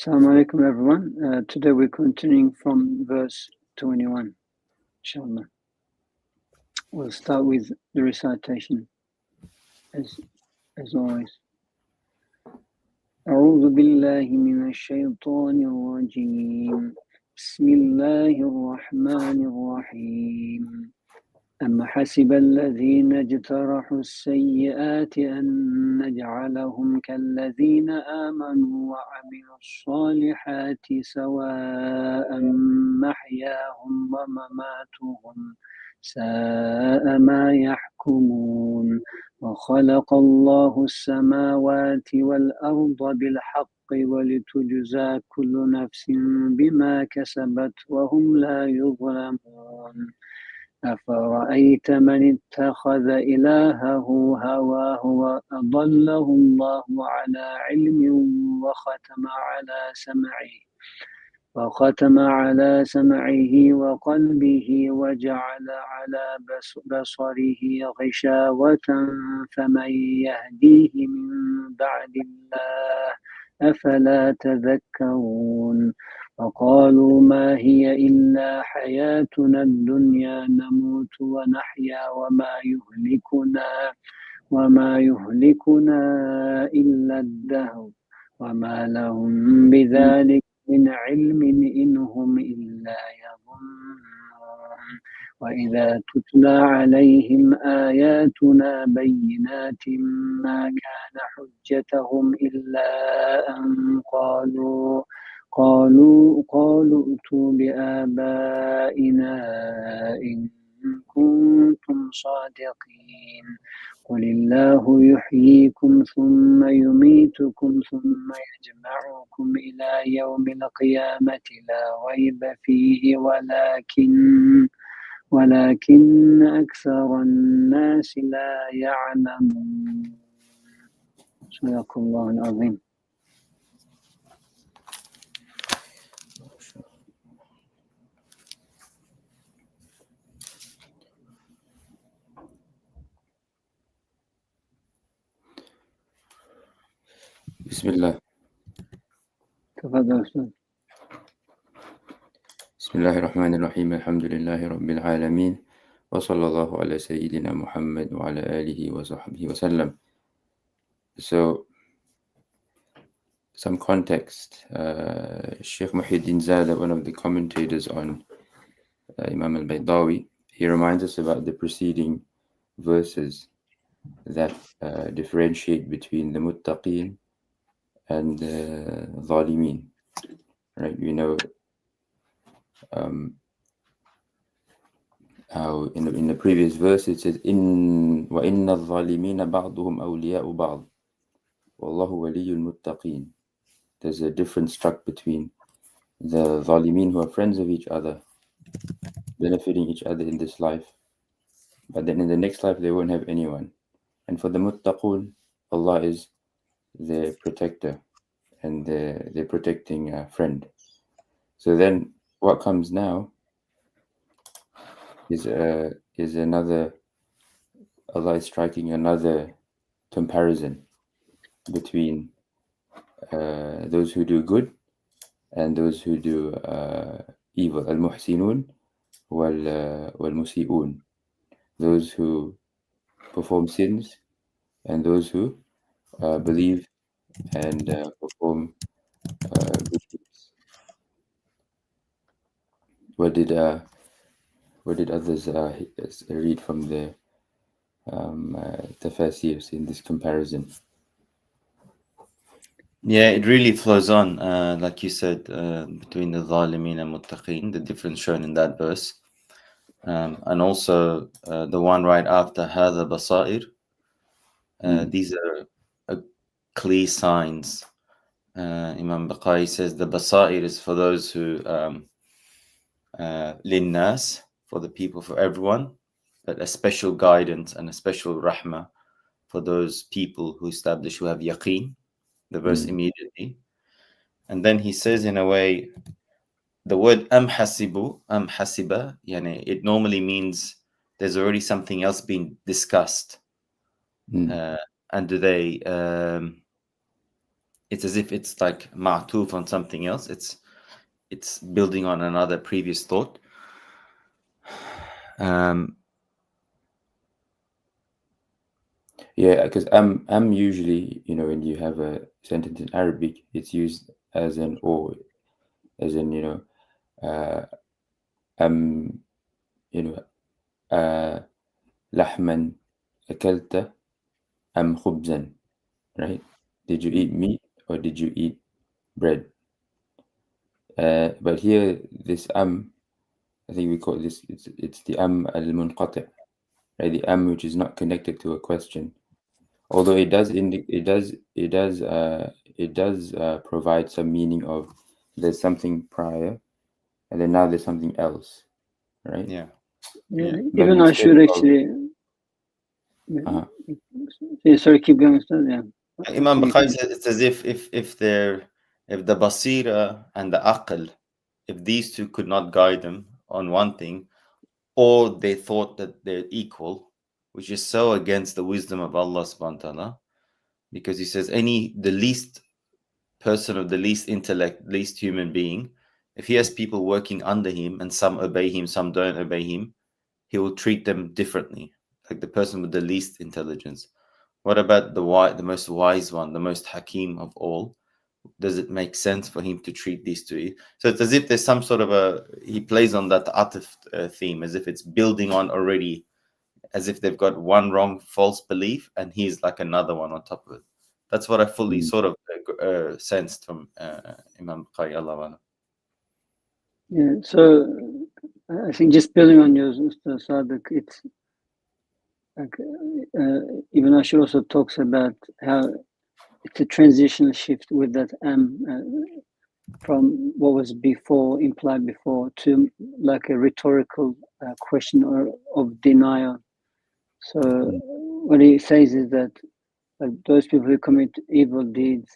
Assalamu alaikum everyone. Today we're continuing from verse 21, inshallah. We'll start with the recitation as always. أعوذ بالله من الشيطان الرجيم. بسم الله الرحمن الرحيم. أم حسب الذين اجترحوا السيئات أن نجعلهم كالذين آمنوا وعملوا الصالحات سواء محياهم ومماتهم ساء ما يحكمون وخلق الله السماوات والأرض بالحق ولتجزى كل نفس بما كسبت وهم لا يظلمون أفرأيت من اتخذ إلهه هواه وأضله الله على علم وختم على سمعه وقلبه وجعل على بصره غشاوة فمن يهديه من بعد الله أفلا تذكرون وقالوا ما هي إلا حياتنا الدنيا نموت ونحيا وما يهلكنا إلا الدهر وما لهم بذلك من علم إن هم إلا يظنون وإذا تتلى عليهم آياتنا بينات ما كان حجتهم إلا أن قالوا ائتوا بآبائنا إن كنتم صادقين قل الله يحييكم ثم يميتكم ثم يجمعكم إلى يوم القيامة لا ريب فيه ولكن أكثر الناس لا يعلمون. صدق الله العظيم. بسم الله. تفضل أستاذ. بسم الله الرحمن الرحيم. الحمد لله رب العالمين وصلى الله على سيدنا محمد وعلى آله وصحبه وسلم. So, some context. Sheikh Muhyiddin Zada, one of the commentators on Imam al-Baydawi, he reminds us about the preceding verses that differentiate between the muttaqeen and the zalimeen. Right? We know how in the previous verse it says wa inna adh-dhalimina ba'duhum awliya'u ba'd wallahu waliyyul muttaqin. There's a difference struck between the zalimin who are friends of each other, benefiting each other in this life, but then in the next life they won't have anyone. And for the muttaqun, Allah is their protector and their protecting friend. So then what comes now is another, Allah is striking another comparison between those who do good and those who do evil. Al-muhsinun wal-musi'un. Those who perform sins and those who believe and perform good deeds. What did others read from the Tafsir in this comparison? Yeah, it really flows on, like you said, between the Zalimin and Muttaqeen, the difference shown in that verse. And also the one right after Hadha Basair. These are clear signs. Imam Baqai says the Basair is for those who, Linnas, for the people, for everyone, but a special guidance and a special rahmah for those people who have yaqeen. The verse immediately. And then he says in a way, the word hasiba, yani it normally means there's already something else being discussed. And do they it's as if it's like ma'tuf on something else. It's building on another previous thought. Yeah, because usually, you know, when you have a sentence in Arabic, it's used as an or, as in, you know, you know, لحما أكلت أم خبزا, right? Did you eat meat or did you eat bread? But here, this I think we call this, it's the al-munqati', right? The which is not connected to a question. Although it does provide some meaning of there's something prior, and then now there's something else, right? Yeah. But Even I should actually. Yeah, sorry, keep going, Ustad. Yeah. Imam Bukhari says it's as if the basira and the aql, if these two could not guide them on one thing, or they thought that they're equal, which is so against the wisdom of Allah subhanahu wa ta'ala, because he says the least person of the least intellect, least human being, if he has people working under him and some obey him, some don't obey him, he will treat them differently, like the person with the least intelligence. What about the most wise one, the most hakim of all? Does it make sense for him to treat these two? So it's as if there's some sort of he plays on that atif theme, as if it's building on already, as if they've got one wrong, false belief, and he's like another one on top of it. That's what I fully sort of sensed from Imam Bukhari, Allah. Yeah, so I think just building on yours, Mr. Sadiq, it's like Ibn Ashur also talks about how it's a transitional shift with that from what was before, implied before, to like a rhetorical question or of denial. So what he says is that like those people who commit evil deeds,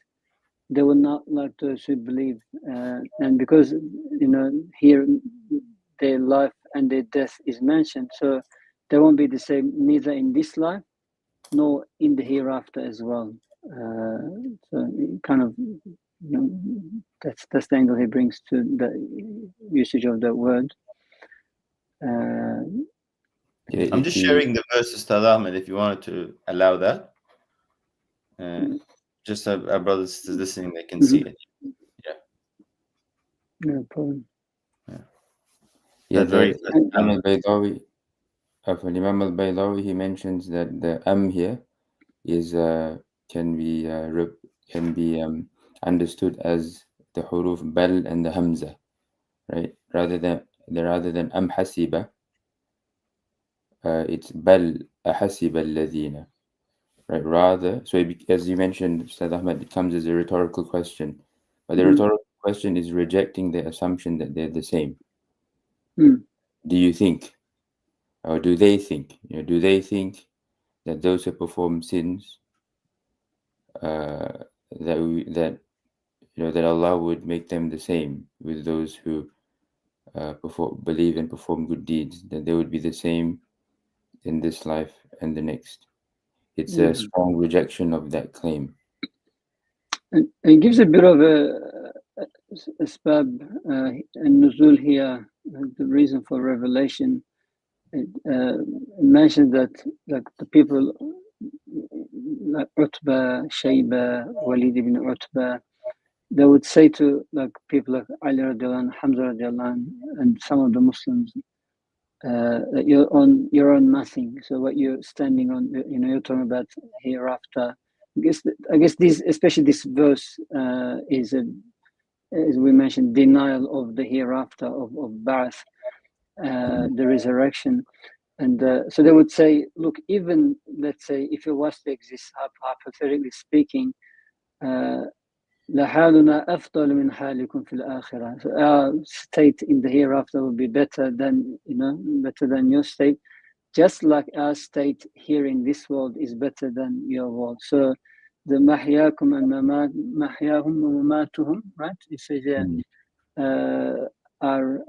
they will not like those who believe, and because here their life and their death is mentioned, so they won't be the same neither in this life nor in the hereafter as well. So kind of, that's the angle he brings to the usage of the word. I'm just sharing the verse, Ustad Ahmed, if you wanted to allow that. Just our brothers listening, they can see it. Yeah. No problem. Yeah, Imam al-Baydawi, he mentions that the here is can be understood as the huruf bal and the hamza, right? Rather than hasiba, it's bal ahasiba alladhina, right? Rather, so as you mentioned, Ustad Ahmed, it comes as a rhetorical question, but the rhetorical question is rejecting the assumption that they're the same. Do you think, or do they think? Do they think that those who perform sins, that Allah would make them the same with those who believe and perform good deeds, that they would be the same in this life and the next? It's a strong rejection of that claim. It gives a bit of a asbab and nuzul here, the reason for revelation. It mentions that like the people like Utbah, Shayba, Walid ibn Utbah, they would say to like people like Ali radiallahu anh, Hamza radiallahu anh, and some of the Muslims, that you're on nothing. So what you're standing on, you're talking about hereafter. I guess this, especially this verse, is as we mentioned, denial of the hereafter, of Ba'ath, the resurrection. And so they would say, look, even let's say if it was to exist, hypothetically speaking, لحالنا أفضل من حالكم في الآخرة. So our state in the hereafter will be better than your state, just like our state here in this world is better than your world. So the محياكم and محياهم ومماتهم, right? It says are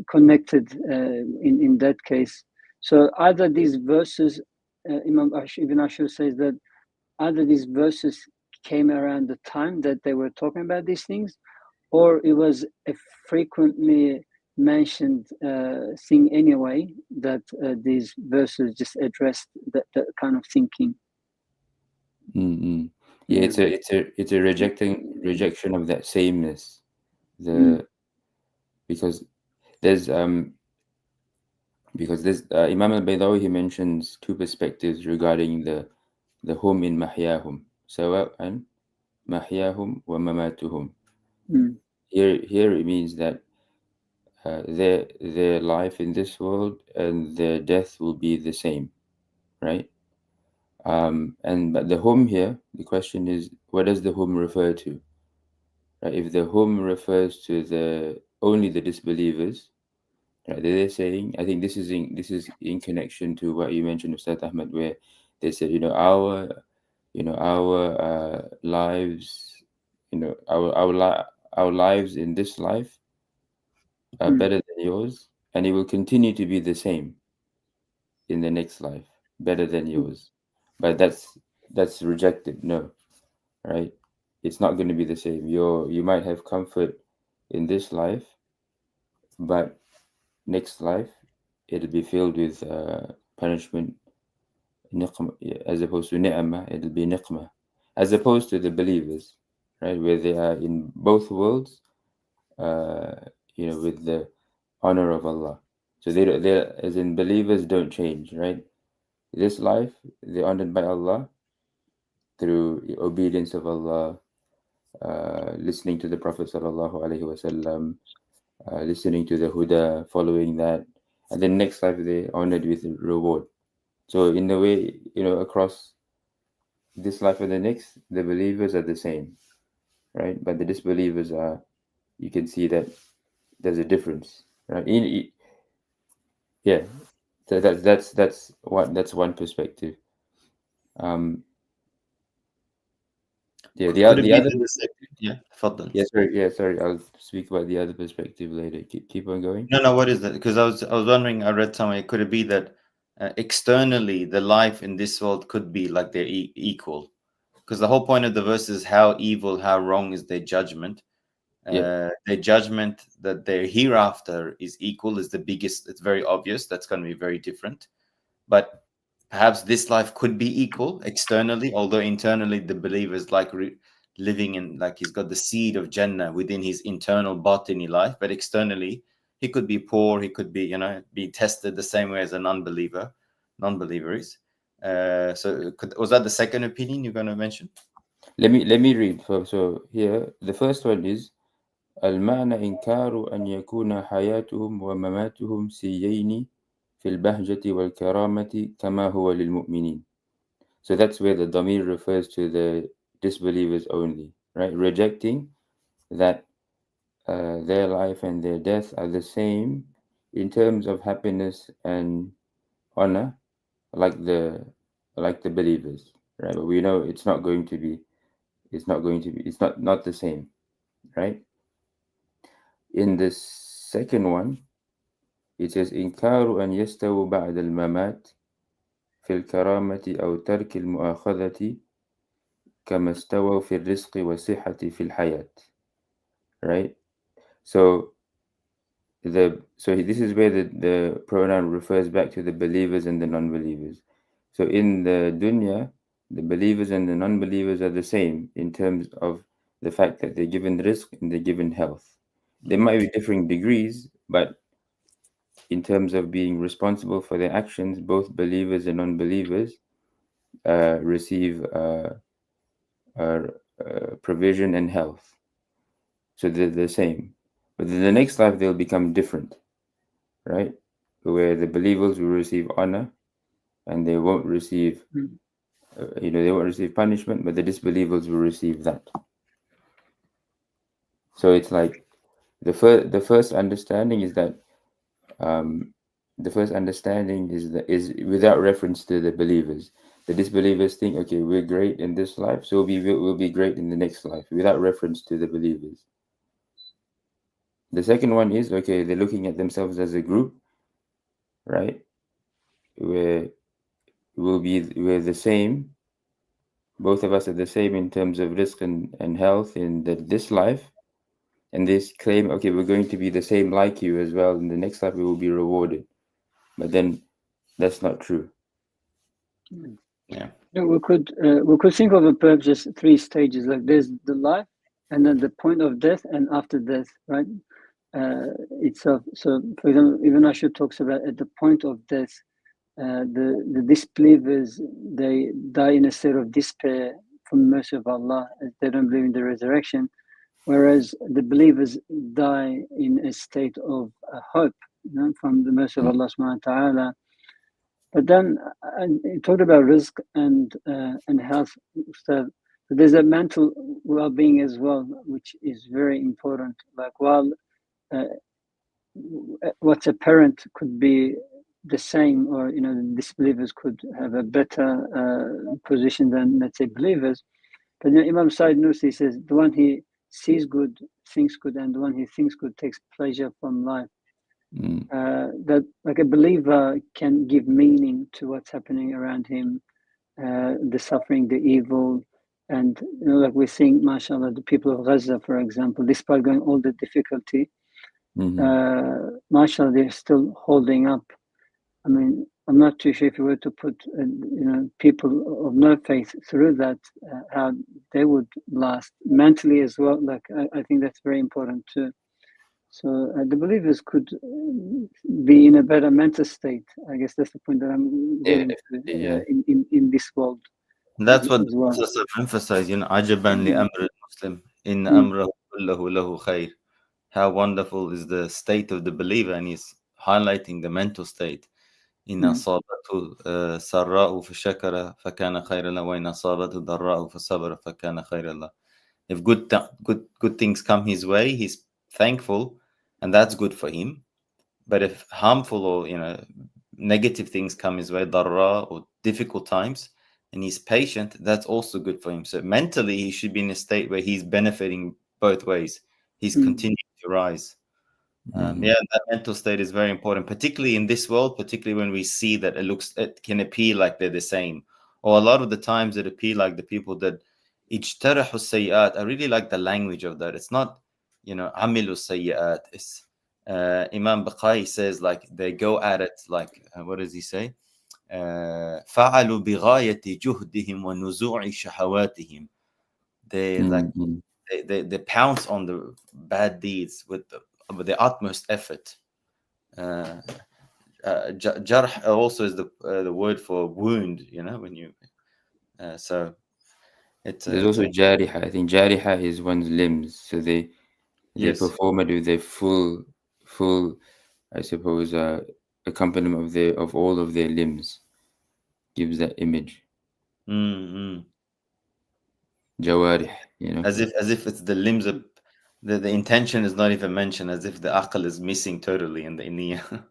connected in that case. So either these verses, Ibn Ashur says that either these verses came around the time that they were talking about these things, or it was a frequently mentioned thing anyway, that these verses just addressed that kind of thinking. Mm-hmm. Yeah, it's a rejection of that sameness. Because there's Imam al-Baydawi, he mentions two perspectives regarding the hum in mahyahum, sawa'an mahyahum wa mamatuhum. Here it means that their life in this world and their death will be the same, right? But the hum here, the question is, what does the hum refer to? Right? If the hum refers to only the disbelievers, right, they're saying, I think this is in connection to what you mentioned, Ustad Ahmed, where they said, our lives, our lives in this life are better than yours, and it will continue to be the same in the next life, better than yours. But that's rejected. No, right? It's not going to be the same. You might have comfort in this life, but next life it'll be filled with punishment, as opposed to ni'mah, it'll be niqmah, as opposed to the believers, right, where they are in both worlds, with the honor of Allah. So they as in believers don't change, right? This life they're honored by Allah through obedience of Allah, listening to the Prophet sallallahu alaihi wasallam, listening to the Huda, following that, and then next life they're honored with reward. So in a way, across this life and the next, the believers are the same, right? But the disbelievers you can see that there's a difference, right? Yeah, so that's one perspective. Yeah, the other. Yeah, Fadl. Sorry. I'll speak about the other perspective later. Keep on going. No. What is that? Because I was wondering. I read somewhere. Could it be that externally the life in this world could be like they're equal? Because the whole point of the verse is how evil, how wrong is their judgment. Their judgment that their hereafter is equal is the biggest. It's very obvious. That's going to be very different. But perhaps this life could be equal externally, although internally the believer is like living in, like he's got the seed of Jannah within his internal batini life, but externally he could be poor, he could be, be tested the same way as a non-believer is. Was that the second opinion you're going to mention? Let me read. So here, the first one is المعنى إنكار أن يكون حياتهم ومماتهم سيين في البهجة والكرامة كما هو للمؤمنين. So that's where the dhamir refers to the disbelievers only, right? Rejecting that their life and their death are the same in terms of happiness and honor, like the believers, right? But we know it's not the same, right? In the second one, it says إنكار أن يستووا بعد الممات في الكرامة أو ترك المؤاخذة كما استووا في الرزق والصحة في الحياة, right? So this is where the pronoun refers back to the believers and the non-believers. So in the dunya, the believers and the non-believers are the same in terms of the fact that they're given rizq and they're given health. There might be differing degrees, but in terms of being responsible for their actions, both believers and non-believers receive provision and health. So they're the same. But in the next life, they'll become different, right? Where the believers will receive honor and they won't receive, they won't receive punishment, but the disbelievers will receive that. So it's like the first understanding is that is without reference to the believers. The disbelievers think, okay, we're great in this life, so we'll be great in the next life, without reference to the believers. The second one is, okay, they're looking at themselves as a group, right? Where we're the same, both of us are the same in terms of rizq and health in this life, and this claim, okay, we're going to be the same like you as well in the next life, we will be rewarded. But then that's not true. Yeah. We could think of it perhaps just three stages. Like there's the life, and then the point of death, and after death, right? Itself. So, for example, Ibn Ashur talks about at the point of death, the disbelievers, they die in a state of despair from the mercy of Allah, as they don't believe in the resurrection, whereas the believers die in a state of hope, from the mercy of Allah subhanahu wa ta'ala. But then you talked about rizq and health. So there's a mental well-being as well, which is very important. Like while what's apparent could be the same, or disbelievers could have a better position than, let's say, believers. But Imam Sa'id Nursi says the one he sees good thinks good, and the one he thinks good takes pleasure from life. That like a believer can give meaning to what's happening around him, the suffering, the evil, and like we're seeing, mashallah, the people of Gaza, for example, despite going all the difficulty, mashallah, they're still holding up. I mean, I'm not too sure if you were to put people of no faith through that, how they would last mentally as well. Like I think that's very important too. So the believers could be in a better mental state. I guess that's the point that I'm getting to in this world. That's what as well. Prophet emphasized, عجبا لأمر المسلم إن أمره كله له خير. How wonderful is the state of the believer, and he's highlighting the mental state. إن أصابته سراء فشكر فكان خيرا له وإن أصابته ضراء فصبر فكان خيرا له. If good things come his way, he's thankful, and that's good for him. But if harmful or negative things come his way, darra, or difficult times, and he's patient, that's also good for him. So mentally, he should be in a state where he's benefiting both ways. He's continuing to rise. That mental state is very important, particularly in this world, particularly when we see that it can appear like they're the same. Or a lot of the times it appear like the people that ijtarahu sayyat. I really like the language of that. It's not, amilu sayyat. It's Imam Baqai says, like, they go at it like, what does he say? فعلوا بغاية جهدهم ونزوع شهواتهم. They pounce on the bad deeds with the utmost effort. Jarh also is the word for wound. When you so it's there's also jariha. I think jariha is one's limbs, so they perform it with their full, I suppose, accompaniment of all of their limbs. Gives that image. Jawarih, as if it's the limbs of the intention is not even mentioned, as if the aql is missing totally in the niyyah.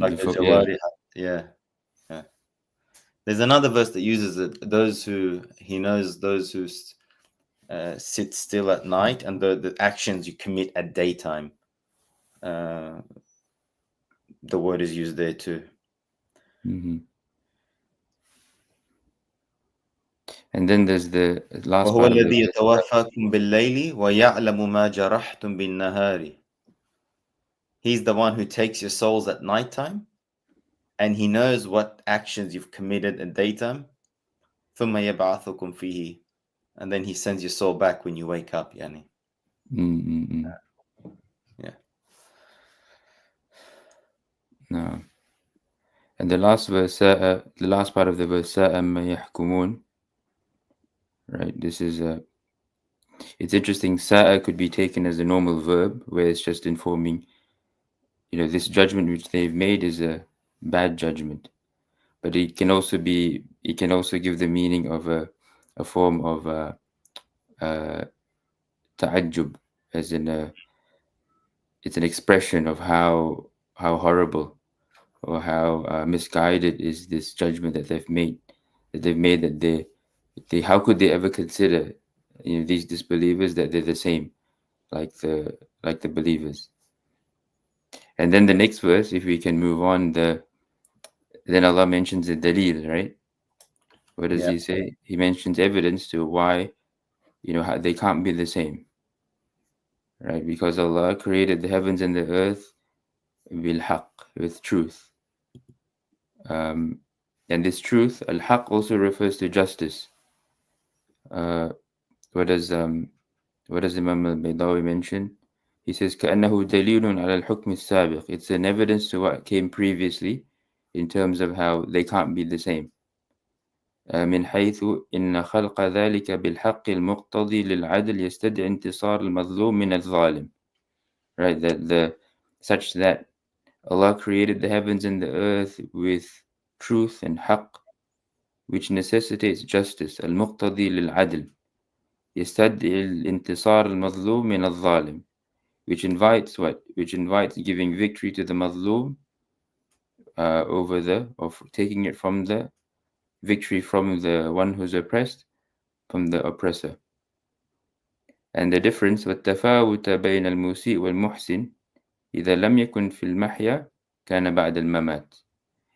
Like the jawarih. Yeah. There's another verse that uses it. Those who sit still at night, and the actions you commit at daytime. The word is used there too. And then there's the last وهو part of الذي the يتوفاكم بالليل ويعلم ما جرحتم بالنهار. He's the one who takes your souls at nighttime, and he knows what actions you've committed at daytime. ثم يبعثكم فيه, and then he sends your soul back when you wake up. Yani. Yeah. No. And the last verse, the last part of the verse, سَاءَ مَا يَحْكُمُونَ. Right. This is it's interesting. Sa'a could be taken as a normal verb, where it's just informing, this judgment which they've made is a bad judgment. But it can also give the meaning of a form of ta'ajjub, as in it's an expression of how horrible or how misguided is this judgment that they've made. That they how could they ever consider these disbelievers that they're the same like the believers. And then the next verse, if we can move on, then Allah mentions the dalil, right? What does he say? He mentions evidence to why, how they can't be the same. Right? Because Allah created the heavens and the earth bil-haq, with truth. And this truth, al-haq, also refers to justice. What does Imam al-Baydawi mention? He says, كأنه دليل على الحكم السابق. It's an evidence to what came previously in terms of how they can't be the same. من حيث إن خلق ذلك بالحق المقتضي للعدل يستدعي انتصار المظلوم من الظالم. Right, such that Allah created the heavens and the earth with truth and haqq, which necessitates justice. المقتضي للعدل يستدعي الانتصار المظلوم من الظالم, which invites what? Which invites giving victory to the mazloom taking it from the victory from the one who's oppressed, from the oppressor. And the difference والتفاوت بين المسيء والمحسن إذا لم يكن في المحيا كان بعد الممات.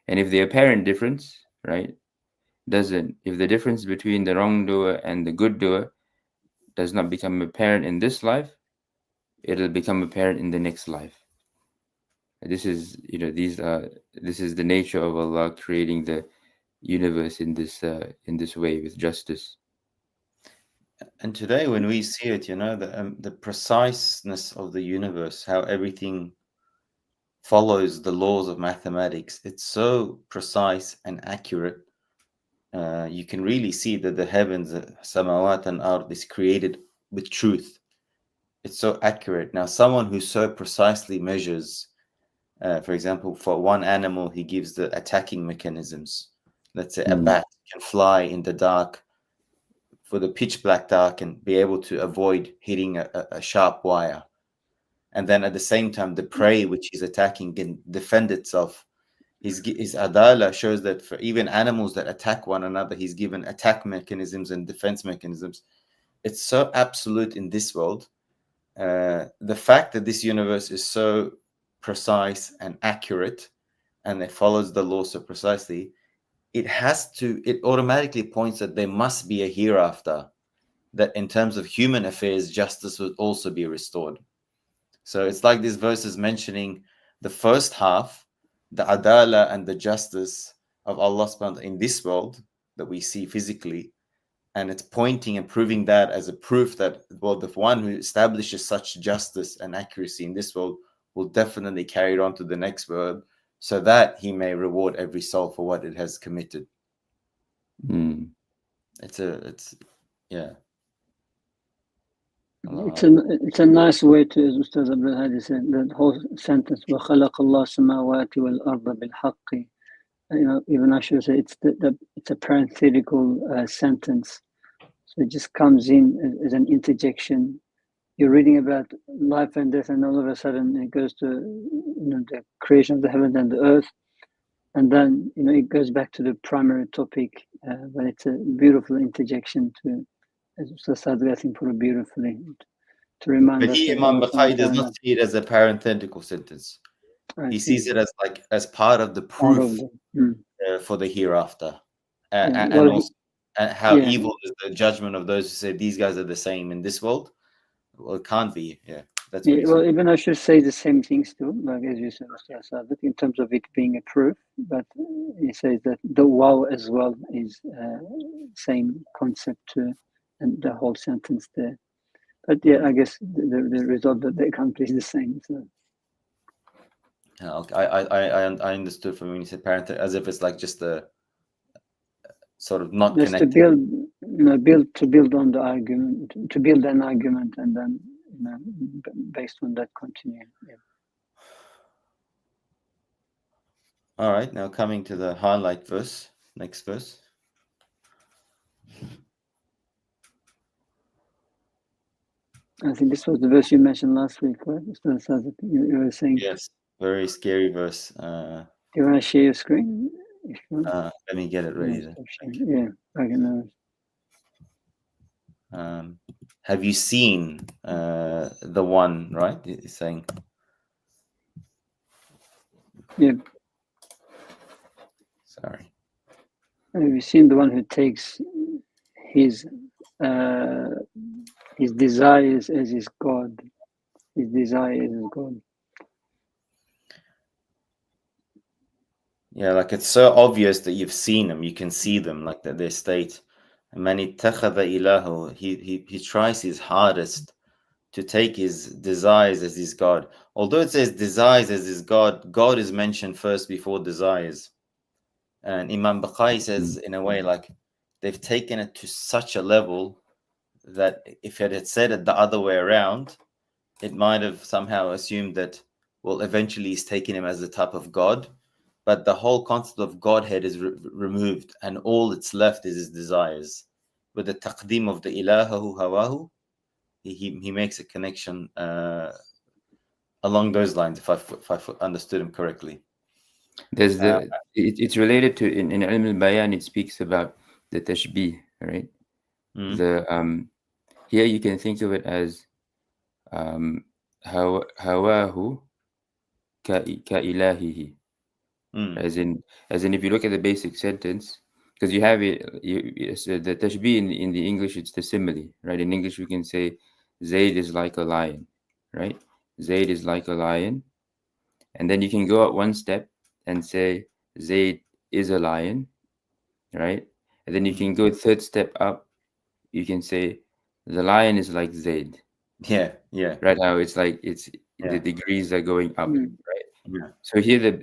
And if the apparent difference, right, if the difference between the wrongdoer and the good doer does not become apparent in this life, it'll become apparent in the next life. This is, this is the nature of Allah creating the universe in this way with justice. And today, when we see it, the preciseness of the universe, how everything follows the laws of mathematics, it's so precise and accurate. You can really see that the heavens, samawat and ard, is created with truth. It's so accurate. Now, someone who so precisely measures, for example, for one animal, he gives the attacking mechanisms. Let's say a bat can fly in the dark, for the pitch black dark, and be able to avoid hitting a sharp wire. And then at the same time, the prey which he's attacking can defend itself. His adala shows that for even animals that attack one another, he's given attack mechanisms and defense mechanisms. It's so absolute in this world. The fact that this universe is so precise and accurate, and it follows the law so precisely, it automatically points that there must be a hereafter, that in terms of human affairs, justice would also be restored. So it's like this verse is mentioning the first half, the adala and the justice of Allah subhanahu wa ta'ala in this world that we see physically, and it's pointing and proving that as a proof that, well, the one who establishes such justice and accuracy in this world will definitely carry it on to the next world, so that he may reward every soul for what it has committed. It's a nice way to, as Ustaz Abdul Hadi said, that whole sentence, وَخَلَقَ اللَّهُ السَّمَاوَاتِ وَالْأَرْضَ بِالْحَقِّ. Even I should say it's a parenthetical sentence. So it just comes in as an interjection. You're reading about life and death, and all of a sudden it goes to the creation of the heavens and the earth, and then it goes back to the primary topic. But it's a beautiful interjection to, as Ustaz Sadri, I think, put it beautifully, to remind us. But Imam Bukhari does not see it as a parenthetical sentence. He sees it as part of the proof for the hereafter, and how evil is the judgment of those who say these guys are the same in this world. Well, it can't be. That's what well, even I should say the same things too, like as you said, in terms of it being a proof. But he says that the wow as well is same concept too, and the whole sentence there. But I guess the result that they accomplish is the same. So. I understood from when you said parent, as if it's like just a sort of not just connected. To build on the argument, to build an argument, and then based on that continue. All right, now coming to the highlight verse, next verse. I think this was the verse you mentioned last week, right? You were saying. Yes, very scary verse. Do you want to share your screen? Let me get it ready. I can. Have you seen the one, right? He's saying. Yeah. Sorry. we've seen the one who takes his desires as his God. His desires as God. Yeah, like it's so obvious that you've seen them, you can see them, like that their state. And man ittakhadha ilahu, he tries his hardest to take his desires as his God. Although it says desires as his God, God is mentioned first before desires. And Imam Baqai says, in a way, like they've taken it to such a level that if it had said it the other way around, it might have somehow assumed that, well, eventually he's taking him as a type of God. But the whole concept of Godhead is removed, and all that's left is his desires. With the taqdeem of the ilahahu hawahu, he makes a connection along those lines, if I understood him correctly. There's it's related to in Ilm al-Bayan, it speaks about the tashbih, right? The here you can think of it as hawahu ka ilahihi. As in if you look at the basic sentence, because you have it, the tashbih in the English, it's the simile, right? In English we can say Zayd is like a lion, right? Zayd is like a lion, and then you can go up one step and say Zayd is a lion, right? And then you can go third step up, you can say the lion is like Zayd. Yeah. Right, how it's like the degrees are going up, right? Yeah. So here the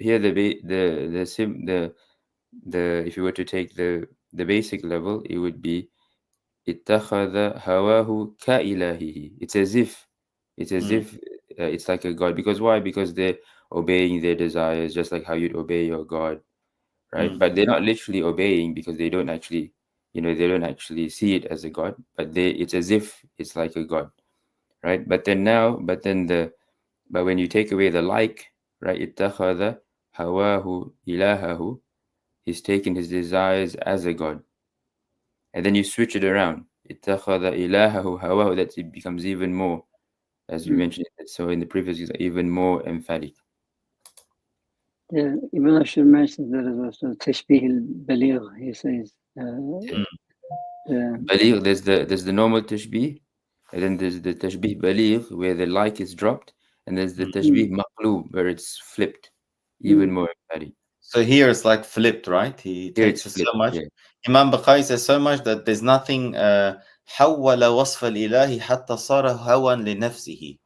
if you were to take the basic level, it would be ittakhadha hawahu ka ilahihi. It's as if it's like a God. Because why? Because they're obeying their desires, just like how you'd obey your God, right? But they're not literally obeying, because they don't actually see it as a God, but it's as if it's like a God, right? But when you take away the like, right, ittakhadha hawahu ilahahu, he's taken his desires as a God. And then you switch it around, ittakhadha ilahahu hawahu, that it becomes even more, as you mentioned. So in the previous, even more emphatic. Yeah, Ibn Ashur mentions there is also tashbih al-baligh. He says baligh, there's the normal tashbih, and then there's the tashbih baligh, where the like is dropped, and there's the tashbih maqlub, where it's flipped, even more emphatic. So here it's like flipped, right? He takes it so much. Yeah. Imam Baqai says so much that there's nothing حول وصف الإله حتى صار هوى لنفسه.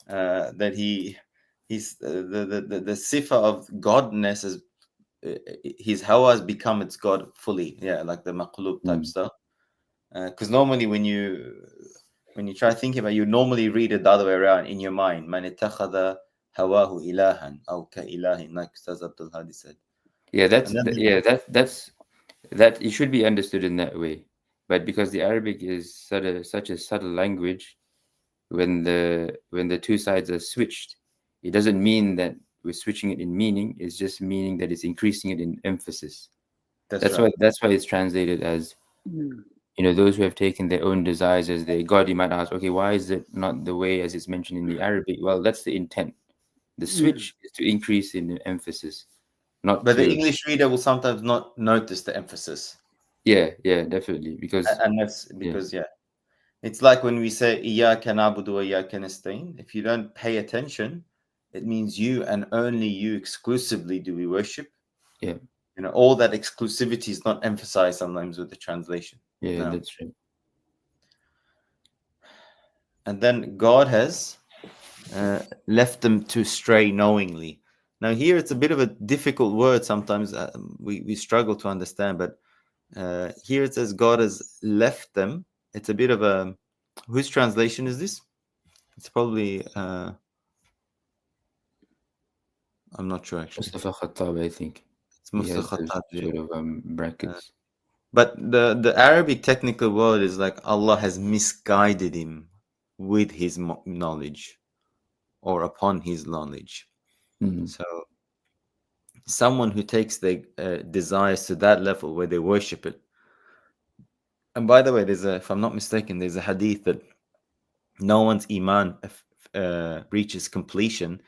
That he's the sifa of godness is his hawa has become its God fully. Yeah, like the maqlub type stuff. Because normally when you try thinking about it, you normally read it the other way around in your mind. Man ittakhadha hawahu ilahan aw ka ilahin, like Ustaz Abdul Hadi said. Yeah, that's it should be understood in that way. But because the Arabic is such a subtle language, when the two sides are switched, it doesn't mean that we're switching it in meaning. It's just meaning that it's increasing it in emphasis. That's right. why it's translated as, those who have taken their own desires as their God. You might ask, okay, why is it not the way as it's mentioned in the Arabic? Well, that's the intent. The switch is to increase in emphasis. But the English reader will sometimes not notice the emphasis. Yeah, definitely. Because it's like when we say iyyaka na'budu wa iyyaka nasta'in. If you don't pay attention, it means you and only you exclusively do we worship. Yeah. All that exclusivity is not emphasized sometimes with the translation. Yeah, that's true. And then God has left them to stray knowingly. Now here it's a bit of a difficult word sometimes. We struggle to understand, but here it says God has left them. It's a bit of a... Whose translation is this? It's probably... I'm not sure actually. Mustafa Khattab, I think. It's Mustafa Khattab. Sort of brackets. But the Arabic technical word is like Allah has misguided him with his knowledge or upon his knowledge. So someone who takes their desires to that level where they worship it. And by the way, if I'm not mistaken, there's a hadith that no one's iman reaches completion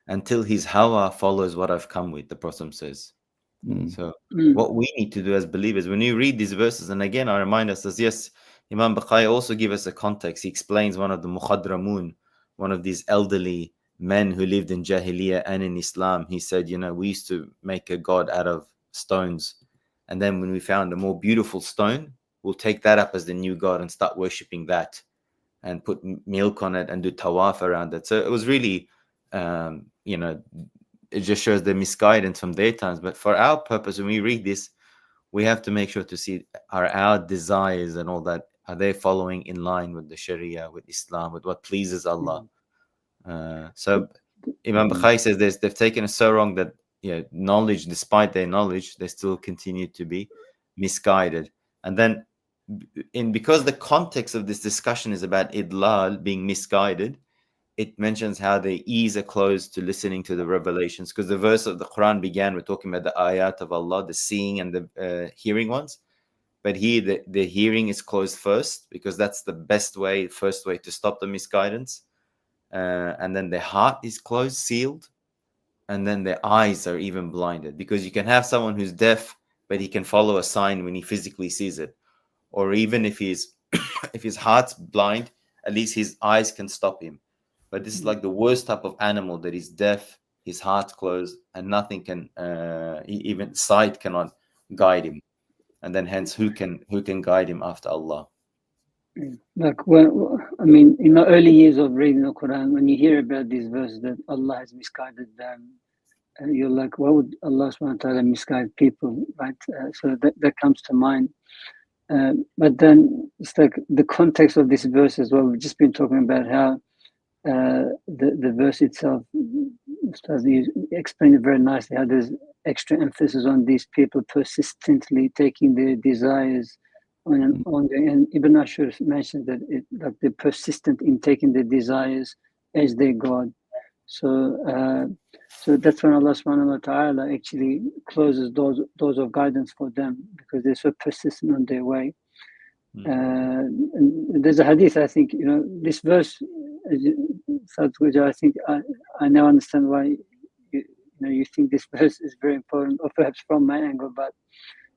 until his hawa follows what I've come with, the Prophet says. So what we need to do as believers, when you read these verses, and again I remind us, as yes, Imam Baqai also give us a context. He explains one of the Mukhadramun, one of these elderly men who lived in Jahiliyyah and in Islam. He said, we used to make a god out of stones, and then when we found a more beautiful stone, we'll take that up as the new god and start worshipping that, and put milk on it and do tawaf around it. So it was really, it just shows the misguidance from their times. But for our purpose, when we read this, we have to make sure to see, are our desires and all that, are they following in line with the Sharia, with Islam, with what pleases Allah? So Imam Bukhari says they've taken it so wrong that knowledge, despite their knowledge, they still continue to be misguided. And then because the context of this discussion is about idlal, being misguided, it mentions how their ears are closed to listening to the revelations, because the verse of the Quran began with talking about the ayat of Allah, the seeing and the hearing ones. But here the hearing is closed first, because that's the first way to stop the misguidance. And then their heart is closed, sealed, and then their eyes are even blinded, because you can have someone who's deaf, but he can follow a sign when he physically sees it. Or even if his heart's blind, at least his eyes can stop him. But this is like the worst type of animal, that is deaf, his heart's closed, and nothing can, even sight cannot guide him. And then hence, who can guide him after Allah? Like, in the early years of reading the Quran, when you hear about these verses that Allah has misguided them, you're like, why would Allah subhanahu wa ta'ala misguide people, right? So that comes to mind. But then it's like the context of this verse as well. We've just been talking about how the verse itself, as you explained it very nicely, how there's extra emphasis on these people persistently taking their desires on and Ibn Ashur mentioned that they're persistent in taking their desires as their God. So that's when Allah subhanahu wa ta'ala actually closes doors of guidance for them, because they're so persistent on their way. And there's a hadith, I think, this verse, I think I now understand why you think this verse is very important, or perhaps from my angle. But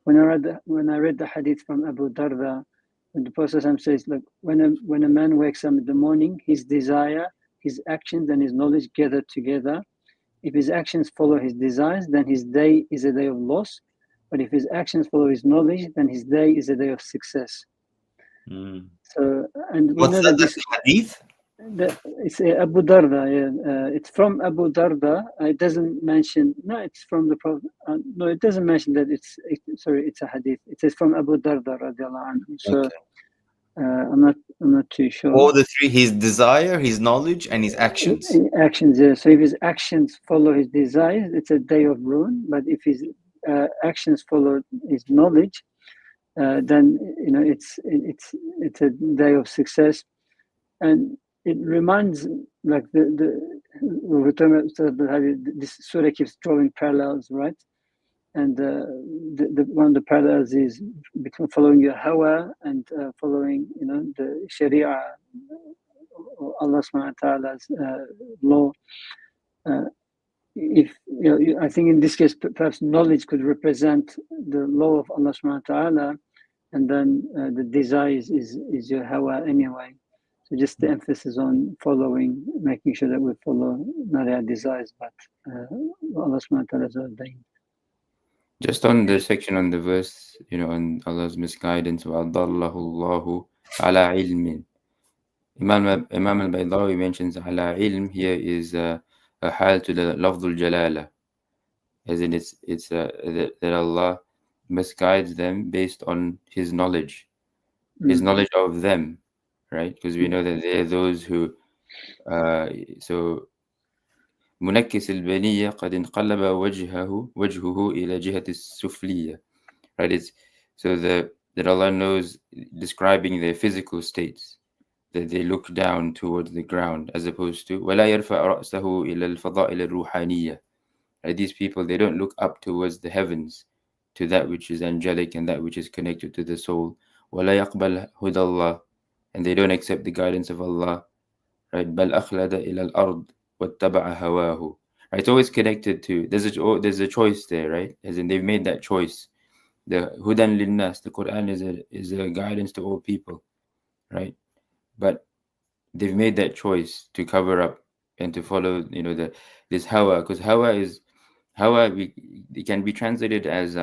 when I read the hadith from Abu Darda, when the Prophet says, look, when a man wakes up in the morning, his desire, his actions, and his knowledge gather together. If his actions follow his desires, then his day is a day of loss. But if his actions follow his knowledge, then his day is a day of success. So, and we know that this hadith. It's Abu Darda. It's from Abu Darda. It doesn't mention. No, it's from the Prophet. No, it doesn't mention that it's a hadith. It says from Abu Darda radiallahu anhu. So Okay. I'm not too sure. All the three: his desire, his knowledge, and his actions. Actions, yeah. So if his actions follow his desires, it's a day of ruin. But if his actions follow his knowledge, then it's a day of success. And it reminds, like we're talking about how this surah keeps drawing parallels, right? And the one of the parallels is between following your hawa and following, the Sharia, or Allah subhanahu wa ta'ala's law. If I think in this case, perhaps knowledge could represent the law of Allah subhanahu wa ta'ala, and then the desire is your hawa anyway. So just the emphasis on following, making sure that we follow not our desires, but Allah subhanahu wa ta'ala's ordained. Just on the section on the verse, on Allah's misguidance, وَأَضَلَّهُ اللَّهُ عَلَى عِلْمٍ. Imam al-Baydawi mentions ala ilm here is a hal to the lafdul jalala, as in it's that Allah misguides them based on His knowledge, His knowledge of them, right? Because we know that they're those who so منكس البنية قد انقلب وجهه إلى جهة السفلية, right? It's so that Allah knows, describing their physical states, that they look down towards the ground, as opposed to ولا يرفع رأسه إلى الفضائل الروحانية, right? These people, they don't look up towards the heavens, to that which is angelic and that which is connected to the soul. ولا يقبل هدى الله, and they don't accept the guidance of Allah, right? بل أخلد إلى الأرض واتبع هواه, Right? It's always connected to, there's a choice there, right? As in they've made that choice. The Hudan Linnas, the Quran is a guidance to all people, right? But they've made that choice to cover up and to follow, this hawa, because it can be translated as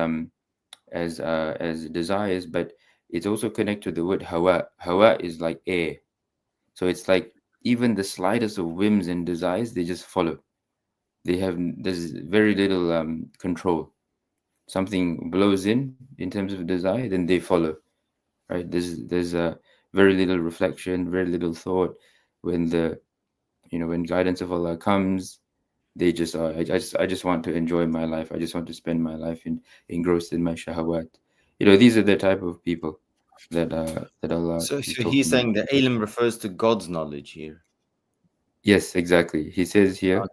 desires, but it's also connected to the word hawa. Hawa is like air, so it's like even the slightest of whims and desires, they just follow. There's very little control. Something blows in terms of desire, then they follow, right? There's very little reflection, very little thought. When when guidance of Allah comes, they just are. I just want to enjoy my life. I just want to spend my life engrossed in my shahawat. These are the type of people that Allah So, is so he's talking saying about. the ilm refers to God's knowledge here. Yes, exactly. He says here, Okay.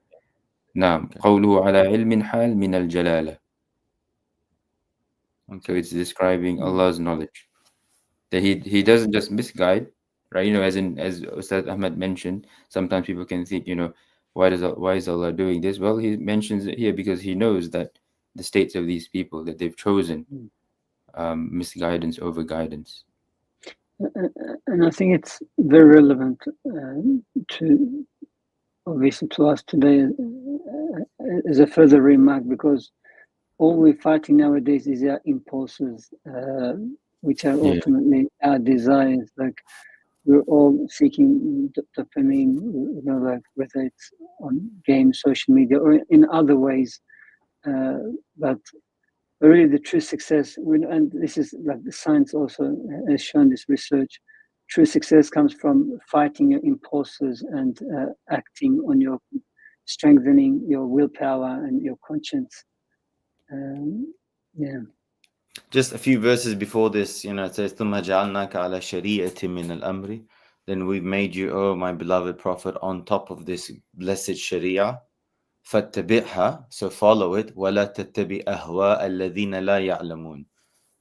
"Naam, Okay. qawluhu ala ilmin hal min al jalala." So Okay. it's describing Allah's knowledge. That he doesn't just misguide, right? As Ustad Ahmad mentioned, sometimes people can think, why is Allah doing this? Well, he mentions it here because he knows that the states of these people, that they've chosen misguidance over guidance. And I think it's very relevant to obviously to us today as a further remark, because all we're fighting nowadays is our impulses, which are Yeah. ultimately our desires. Like we're all seeking dopamine, like whether it's on games, social media, or in other ways. But really, the true success, and this is like the science also has shown this research. True success comes from fighting your impulses and acting on your strengthening your willpower and your conscience. Yeah. Just a few verses before this, it says, ثُمَّ جَعَلْنَاكَ عَلَى شَرِيعَةٍ مِّنَ الْأَمْرِ. Then we've made you, oh my beloved Prophet, on top of this blessed Sharia. فَاتَّبِعْهَا, so follow it. وَلَا تَتَّبِعْ أَهْوَاءَ الَّذِينَ لَا يَعْلَمُونَ.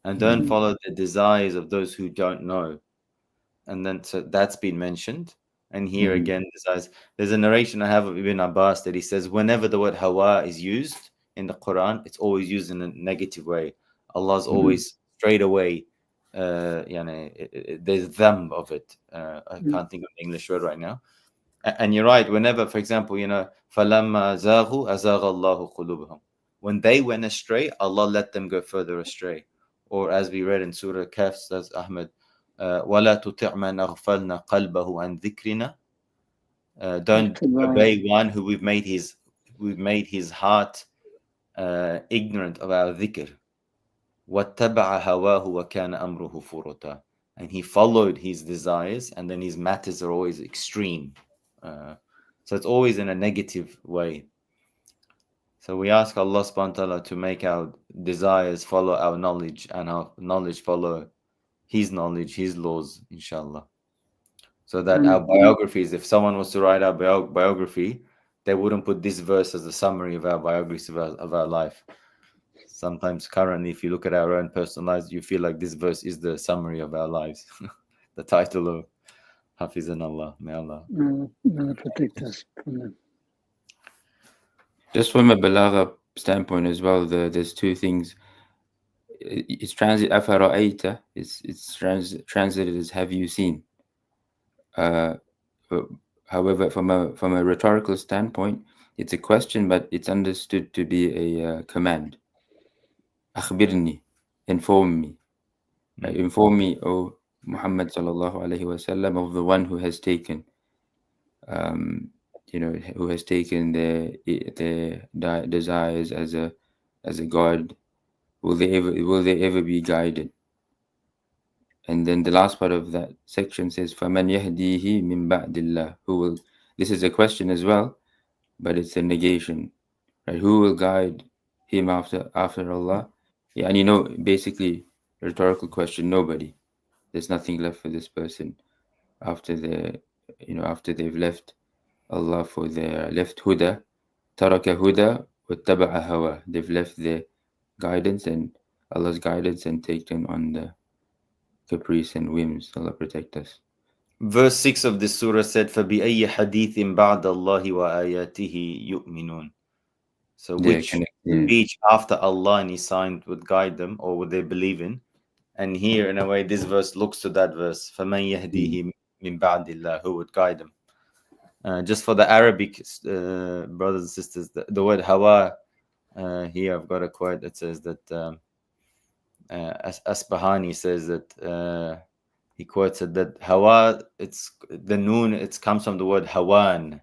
And don't follow the desires of those who don't know. And then so that's been mentioned. And here again, desires. There's a narration I have of Ibn Abbas that he says, whenever the word hawa is used in the Quran, it's always used in a negative way. Allah's always straight away, there's them of it. I can't think of the English word right now. And you're right, whenever, for example, فَلَمَّا زَاغُوا أَزَاغَ اللَّهُ قُلُوبَهُم. When they went astray, Allah let them go further astray. Or as we read in Surah Kahf, says Ahmed, وَلَا تُطِعْ مَنْ أَغْفَلْنَا قَلْبَهُ عَنْ ذِكْرِنَا. Don't obey one who we've made his heart ignorant of our dhikr. وَاتَّبَعَ هَوَاهُ وَكَانَ أَمْرُهُ فُرُطًا. And he followed his desires, and then his matters are always extreme. So it's always in a negative way. So we ask Allah subhanahu wa ta'ala to make our desires follow our knowledge, and our knowledge follow His knowledge, His laws, inshallah. So that our biographies, if someone was to write our biography, they wouldn't put this verse as a summary of our biography of our life. Sometimes currently, if you look at our own personal lives, you feel like this verse is the summary of our lives. The title of Hafizan Allah. May Allah protect us from them. Just from a balagha standpoint as well, there's two things. It's translated afara'aita. It's translated as have you seen. However, from a rhetorical standpoint, it's a question, but it's understood to be a command. Akhbirni, inform me. Inform me, O Muhammad sallallahu alaihi wasallam, of the one who has taken, who has taken their desires as a god. Will they ever be guided? And then the last part of that section says, فَمَنْ يَهْدِيهِ مِنْ بَعْدِ اللَّهِ. Who will? This is a question as well, but it's a negation, right? Who will guide him after Allah? Yeah, and basically, rhetorical question. Nobody. There's nothing left for this person after they've left Allah for their left huda, taraka huda, wattaba'a hawa. They've left their guidance and Allah's guidance and taken on the caprice and whims. Allah protect us. Verse 6 of this surah said, فَبِأَيِّ حَدِيثٍ بَعْدَ اللَّهِ وَآيَاتِهِ يُؤْمِنُونَ. So Yeah, which connect. speech after Allah and His sign would guide them, or would they believe in? And here, in a way, this verse looks to that verse. فَمَنْ يَهْدِيهِ مِنْ بَعْدِ اللَّهِ, who would guide them? Just for the Arabic brothers and sisters, the word hawa, here I've got a quote that says that Asbahani says that he quotes it that hawa, it's the noon, it comes from the word hawan,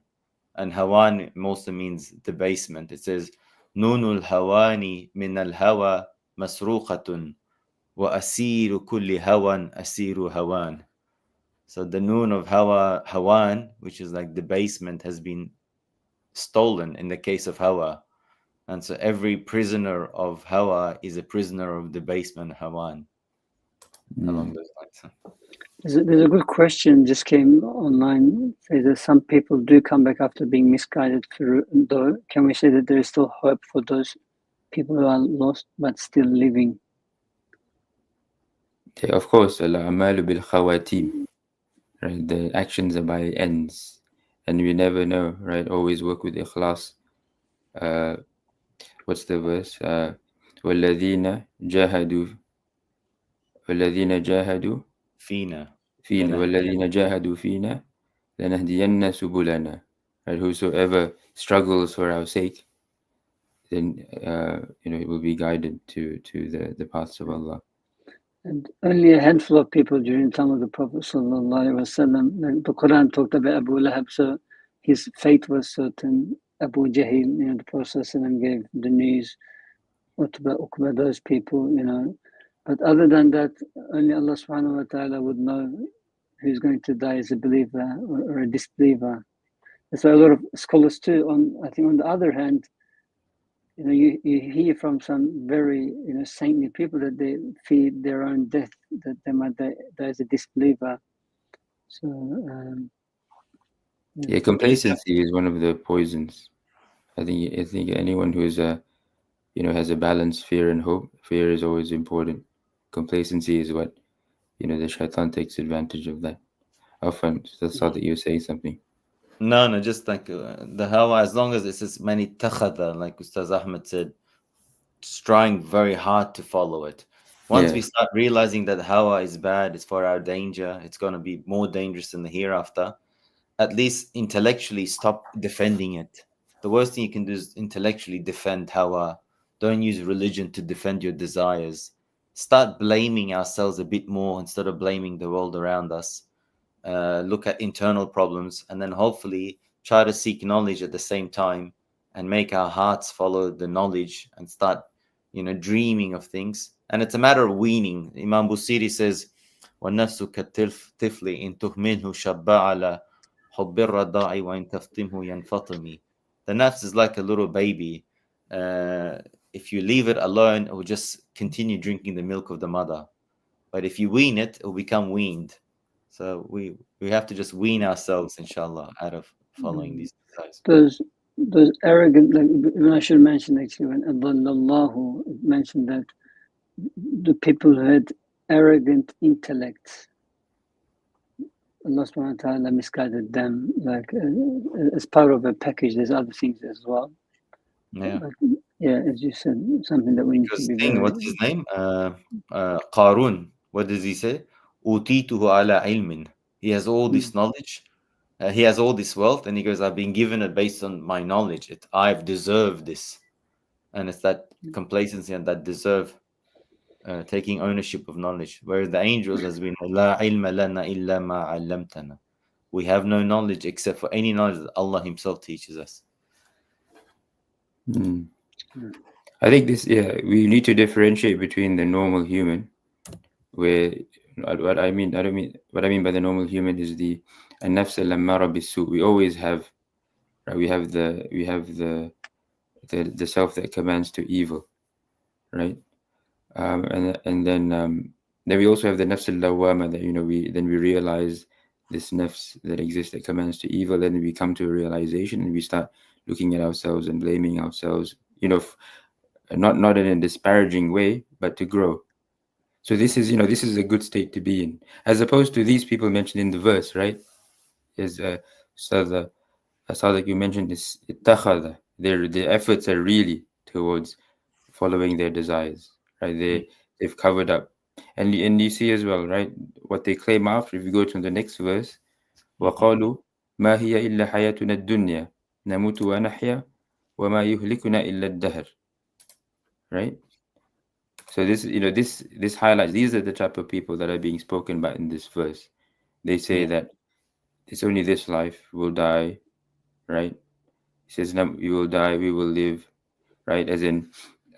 and hawan mostly means debasement. It says nunul hawani min al hawa masruqatun wa asiru kulli hawan asiru hawan. So the noon of hawan, which is like debasement, has been stolen in the case of hawa. And so every prisoner of hawa is a prisoner of debasement, hawan, along those lines. There's a good question just came online. It says that some people do come back after being misguided through, though. Can we say that there is still hope for those people who are lost but still living? Yeah, of course, al-a'malu bil khawatim, right? The actions are by ends, and we never know, right? Always work with ikhlas. What's the verse? وَالَّذِينَ جَاهَدُوا Fina. وَالَّذِينَ جَاهَدُوا فِينَا لَنَهْدِيَنَّ سُبُلَنَا. Right? Whosoever struggles for our sake, then it will be guided to the paths of Allah. And only a handful of people during the time of the Prophet ﷺ, the Qur'an talked about Abu Lahab, so his fate was certain. Abu Jahl, the Prophet ﷺ gave the news, Utbah, Uqbah, those people, But other than that, only Allah subhanahu wa ta'ala would know who's going to die as a believer or a disbeliever. That's why a lot of scholars too, I think on the other hand, you hear from some very saintly people that they fear their own death, that they might die as a disbeliever. So yeah, complacency is one of the poisons. I think anyone who is has a balance, fear and hope. Fear is always important. Complacency is what the shaitan takes advantage of that. Often, just thought that you were saying something. No, just like the hawa, as long as it says many takhada, like Ustaz Ahmed said, trying very hard to follow it. Once we start realizing that hawa is bad, it's for our danger, it's going to be more dangerous in the hereafter, at least intellectually stop defending it. The worst thing you can do is intellectually defend hawa. Don't use religion to defend your desires. Start blaming ourselves a bit more instead of blaming the world around us. Look at internal problems, and then hopefully try to seek knowledge at the same time and make our hearts follow the knowledge and start dreaming of things. And it's a matter of weaning. Imam Busiri says, وَالنَّفْسُ كَالطِّفْلِ إِن تُهْمِلْهُ شَبَّ عَلَى حُبِّ الرَّضَاعِ وَإِن تَفْطِمْهُ يَنْفَطِمِ. The nafs is like a little baby. If you leave it alone, it will just continue drinking the milk of the mother. But if you wean it, it will become weaned. So we have to just wean ourselves, inshallah, out of following these desires. Those arrogant, when I should mention actually, when Adallallahu mentioned that the people who had arrogant intellects, Allah subhanahu wa ta'ala misguided them, as part of a package. There's other things as well. Yeah. As you said, something that we need to be very... What's his name? Qarun. What does he say? Utituhu ala ilmin. He has all this knowledge. He has all this wealth, and he goes, I've been given it based on my knowledge. I've deserved this. And it's that complacency and that deserve, taking ownership of knowledge. Whereas the angels has been, La ilma lana illa ma 'allamtana. We have no knowledge except for any knowledge that Allah Himself teaches us. I think we need to differentiate between the normal human, where what I mean by the normal human is the an-nafs al-ammara bis-su'. We always have, right? We have the self that commands to evil, right? And then we also have the nafs al-lawwama that we realize this nafs that exists that commands to evil. Then we come to a realization and we start looking at ourselves and blaming ourselves, not in a disparaging way, but to grow. So this is a good state to be in, as opposed to these people mentioned in the verse, right? Is Sadiq, you mentioned this ittakhadha, their efforts are really towards following their desires, right? They've covered up, and you see as well, right? What they claim after. If you go to the next verse, وقالوا ما هي إلا حياتنا الدنيا نموت ونحيا وما يهلكنا إلا الدهر, right? So this highlights, these are the type of people that are being spoken about in this verse. They say that it's only this life, we'll die, right? He says, no, you will die, we will live, right? As in,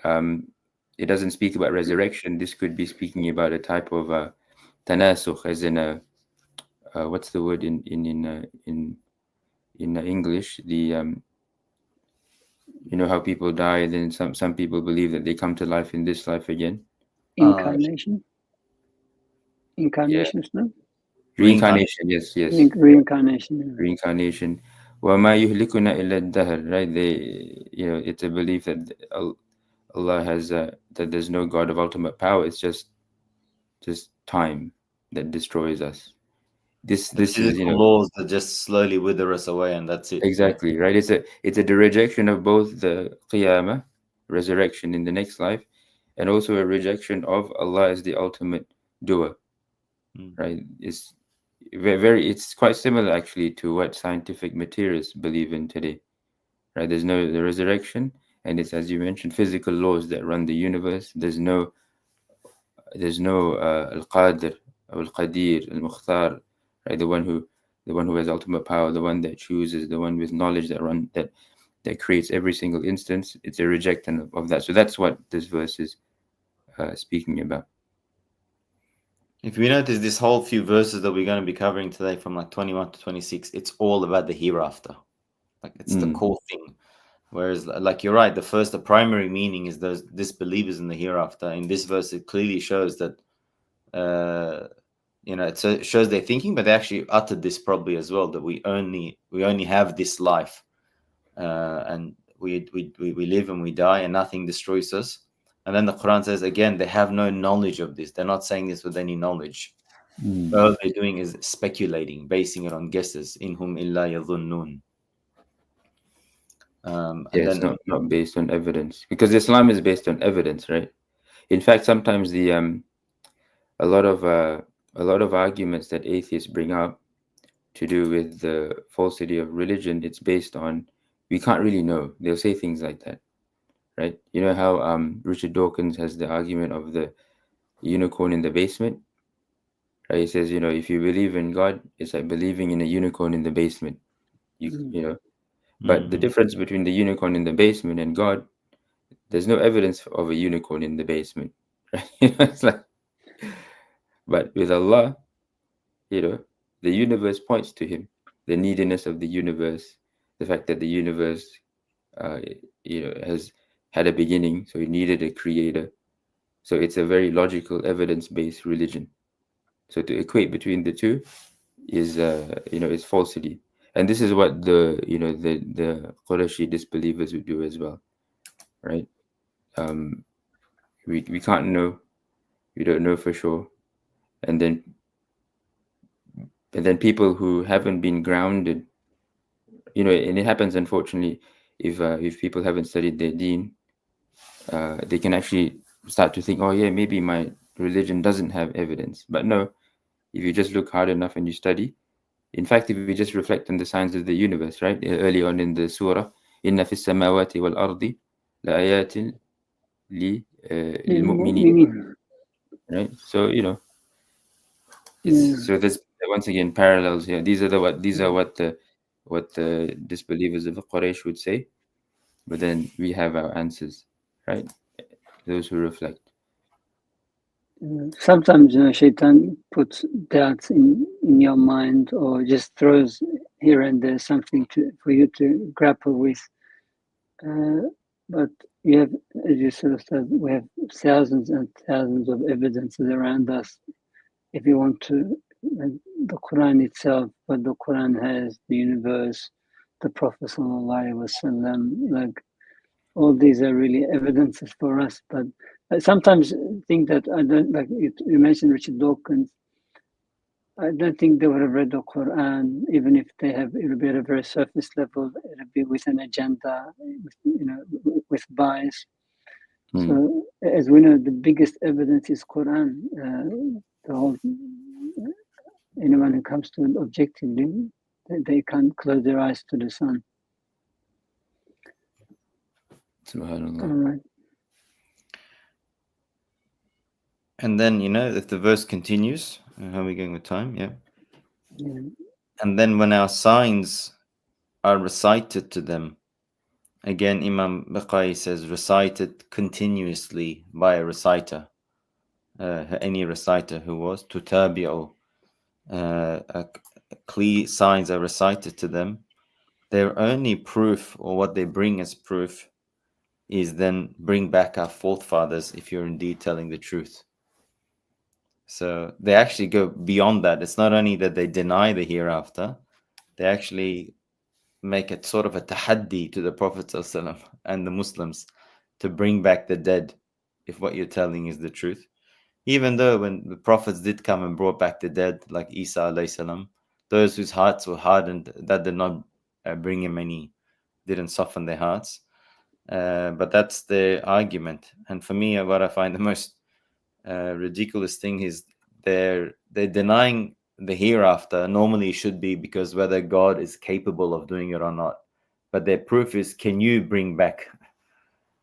it doesn't speak about resurrection. This could be speaking about a type of tanasukh, as in a what's the word in English? The you know how people die, and then some people believe that they come to life in this life again. Incarnation. Incarnation, Yeah. no? Reincarnation, yes. Reincarnation. Yeah. Reincarnation. وَمَا يُهْلِكُنَا إِلَّا الدَّهْرِ, right? It's a belief that Allah has that there's no God of ultimate power. It's just time that destroys us. This is laws that just slowly wither us away, and that's it. Exactly, right? It's a rejection of both the qiyamah, resurrection in the next life, and also a rejection of Allah as the ultimate doer, right? It's it's quite similar actually to what scientific materialists believe in today, right? There's no the resurrection, and it's, as you mentioned, physical laws that run the universe. There's no al-qadir or al-qadir, al-mukhtar, right? The one who has ultimate power, the one that chooses, the one with knowledge that creates every single instance. It's a rejection of that. So that's what this verse is speaking about. If we notice this whole few verses that we're going to be covering today, from like 21 to 26, it's all about the hereafter. Like it's the core thing. Whereas, like you're right, the primary meaning is those disbelievers in the hereafter. In this verse, it clearly shows that, it shows their thinking, but they actually uttered this probably as well, that we only have this life, and we live and we die, and nothing destroys us. And then the Quran says again, they have no knowledge of this. They're not saying this with any knowledge. All they're doing is speculating, basing it on guesses. In hum illa yadhunnun. It's not based on evidence, because Islam is based on evidence, right? In fact, sometimes a lot of arguments that atheists bring up to do with the falsity of religion, it's based on we can't really know. They'll say things like that, right? You know how Richard Dawkins has the argument of the unicorn in the basement, right? He says, if you believe in God, it's like believing in a unicorn in the basement. But the difference between the unicorn in the basement and God, there's no evidence of a unicorn in the basement, right? It's like, but with Allah, the universe points to Him, the neediness of the universe, the fact that the universe, has had a beginning, so it needed a creator. So it's a very logical, evidence-based religion. So to equate between the two is, is falsity. And this is what the Qurayshi disbelievers would do as well, right? We can't know, we don't know for sure, and then people who haven't been grounded, and it happens unfortunately if people haven't studied their deen, they can actually start to think, oh yeah, maybe my religion doesn't have evidence. But no, if you just look hard enough and you study, in fact, if we just reflect on the signs of the universe, right? Early on in the surah, inna fi samawati wal ardi la ayatin li mu'minin, right? So so there's once again parallels here. These are what the disbelievers of the Quraysh would say, but then we have our answers, right? Those who reflect. Sometimes Shaitan puts doubts in your mind, or just throws here and there something for you to grapple with. But we have, as you sort of said, we have thousands and thousands of evidences around us. If you want to, the Quran itself, what the Quran has, the universe, the Prophet Sallallahu Alaihi Wasallam, like all these are really evidences for us. But I sometimes think that I don't, like you mentioned Richard Dawkins. I don't think they would have read the Quran, even if they have, it'll be at a very surface level, it'll be with an agenda, with bias. So, as we know, the biggest evidence is Quran. The whole, anyone who comes to it objectively, they can't close their eyes to the sun. Subhanallah. All right. And then, if the verse continues, how are we going with time? Yeah. And then when our signs are recited to them, again, Imam Baqai says, recited continuously by a reciter, any reciter who was, tutabi'u, clear signs are recited to them. Their only proof, or what they bring as proof, is then bring back our forefathers if you're indeed telling the truth. So they actually go beyond that. It's not only that they deny the hereafter, they actually make it sort of a tahaddi to the Prophet ﷺ and the Muslims to bring back the dead if what you're telling is the truth. Even though when the prophets did come and brought back the dead, like Isa alayhi salam, those whose hearts were hardened, that did not bring him any, didn't soften their hearts. But that's the argument. And for me, what I find the most ridiculous thing is they're denying the hereafter. Normally should be because whether God is capable of doing it or not. But their proof is, can you bring back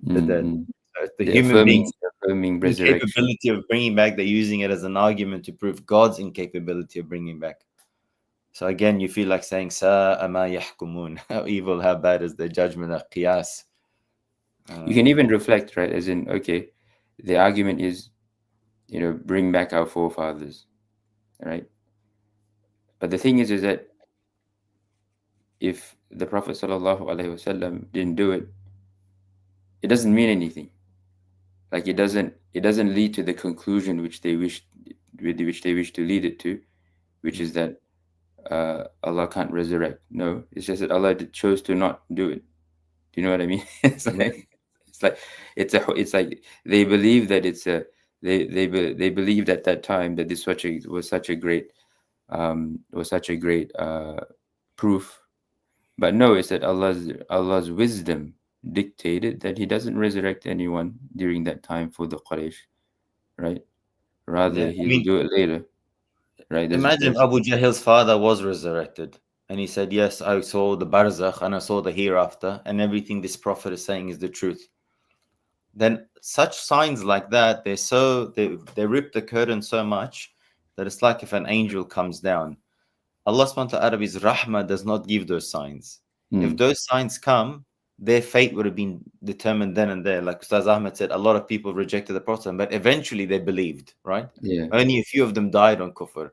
the dead? So the human beings affirming resurrection. incapability of bringing back, they're using it as an argument to prove God's incapability of bringing back. So again, you feel like saying, Sa'a ma yahkumun. How evil, how bad is the judgment of qiyas? You can even reflect, right? As in, okay, the argument is, bring back our forefathers, right? But the thing is that if the Prophet ﷺ didn't do it, it doesn't mean anything. Like it doesn't lead to the conclusion which they wish to lead it to, which is that Allah can't resurrect. No, it's just that Allah chose to not do it. Do you know what I mean? It's like they believe that they believed at that time that this was such a great proof, but no, it's that Allah's wisdom dictated that He doesn't resurrect anyone during that time for the Quraysh, right? Rather, He'll do it later, right? Imagine Abu Jahl's father was resurrected. And he said, yes, I saw the barzakh and I saw the hereafter, and everything this prophet is saying is the truth. Then such signs like that, they rip the curtain so much that it's like if an angel comes down. Allah subhanahu wa ta'ala's rahmah does not give those signs. If those signs come, their fate would have been determined then and there. Like Ustaz Ahmed said, a lot of people rejected the Prophet, but eventually they believed, right? Yeah. Only a few of them died on kufr.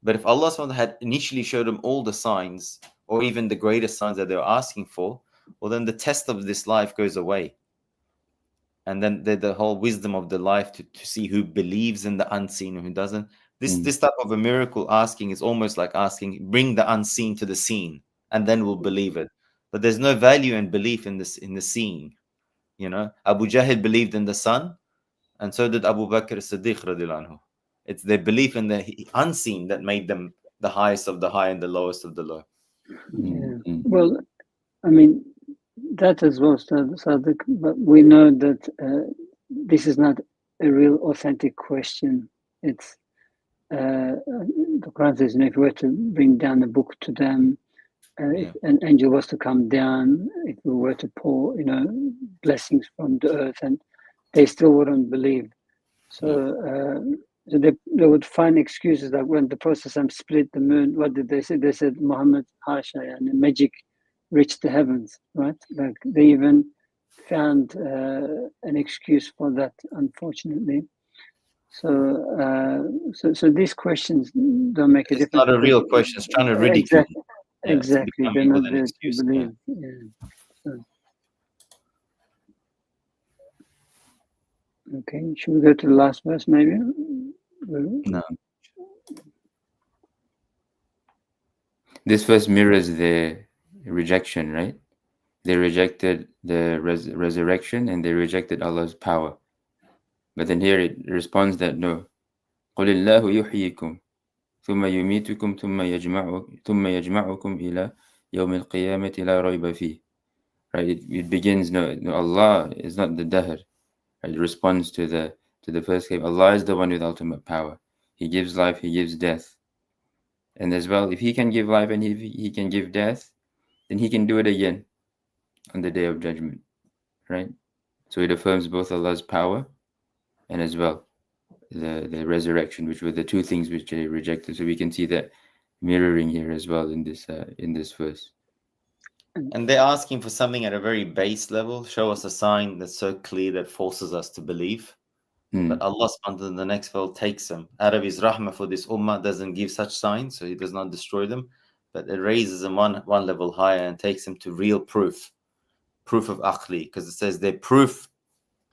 But if Allah SWT had initially showed them all the signs, or even the greatest signs that they were asking for, well, then the test of this life goes away. And then the whole wisdom of the life to see who believes in the unseen and who doesn't. This type of a miracle asking is almost like asking, bring the unseen to the seen, and then we'll believe it. But there's no value in belief in the seeing. Abu Jahl believed in the sun, and so did Abu Bakr as-Siddiq radiallahu anhu. It's their belief in the unseen that made them the highest of the high and the lowest of the low. Yeah. Well, I mean, that as well, Sadiq, but we know that this is not a real authentic question. It's the Quran says, if you were to bring down a book to them, if an angel was to come down, if we were to pour, blessings from the earth, and they still wouldn't believe. So they would find excuses, like when the Prophet split the moon, what did they say? They said, Muhammad Hasha, and magic reached the heavens, right? Like they even found an excuse for that, unfortunately. So these questions don't make a difference. It's not a real question. It's trying to ridicule. Exactly. They're not there to believe. Okay, should we go to the last verse, maybe? No. This verse mirrors the rejection, right? They rejected the resurrection and they rejected Allah's power. But then here it responds that no. قُلِ اللَّهُ يُحْيِيكُمْ ثم يميتكم ثم يجمعكم إلى يوم القيامة لا ريب فيه. Right? It begins, no, Allah is not the dahr. Right? It responds to the first claim. Allah is the one with ultimate power. He gives life, He gives death. And as well, if He can give life and he can give death, then He can do it again on the Day of Judgment. Right? So it affirms both Allah's power and as well the resurrection, which were the two things which they rejected. So we can see that mirroring here as well in this verse. And they're asking for something at a very base level. Show us a sign that's so clear that forces us to believe. But Allah subhanahu wa ta'ala in the next verse takes them out of His rahmah for this ummah, doesn't give such signs, so He does not destroy them, but it raises them one level higher and takes them to real proof of aqli, because it says their proof,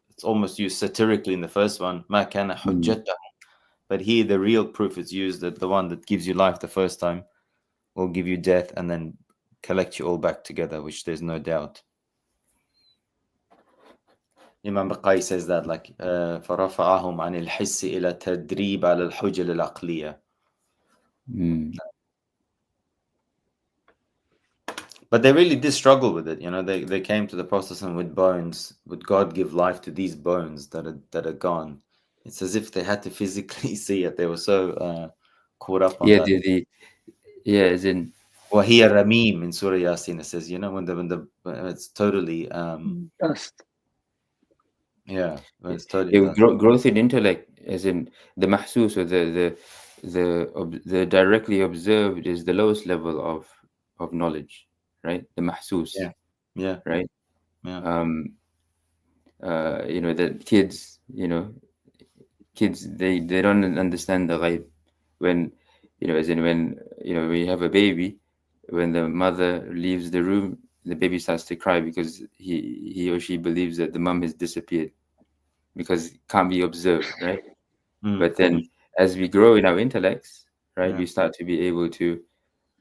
it's almost used satirically in the first one, ma kana hujjatahum. But here the real proof is used, that the one that gives you life the first time will give you death and then collect you all back together, which there's no doubt. Imam Baqai says that, like, فَرَفَعَهُمْ عَنِ الْحِسِّ إِلَى تَدْرِيبَ عَلَى الْحُجَّةِ الْعَقْلِيَّةِ. But they really did struggle with it. You know, they came to the Prophet with bones. Would God give life to these bones that are gone? It's as if they had to physically see it. They were so caught up on that. As in وَهِيَ رَمِيمٌ in Surah Yasin. It says, you know, when it's totally dust. Yeah, it's totally growth in intellect, as in the mahsus, or the directly observed, is the lowest level of knowledge, right? The mahsus. Yeah. Right. Yeah. You know, the kids, they don't understand the ghaib. When, as in when we have a baby, when the mother leaves the room, the baby starts to cry because he or she believes that the mom has disappeared, because it can't be observed, right? But then as we grow in our intellects, right, we start to be able to,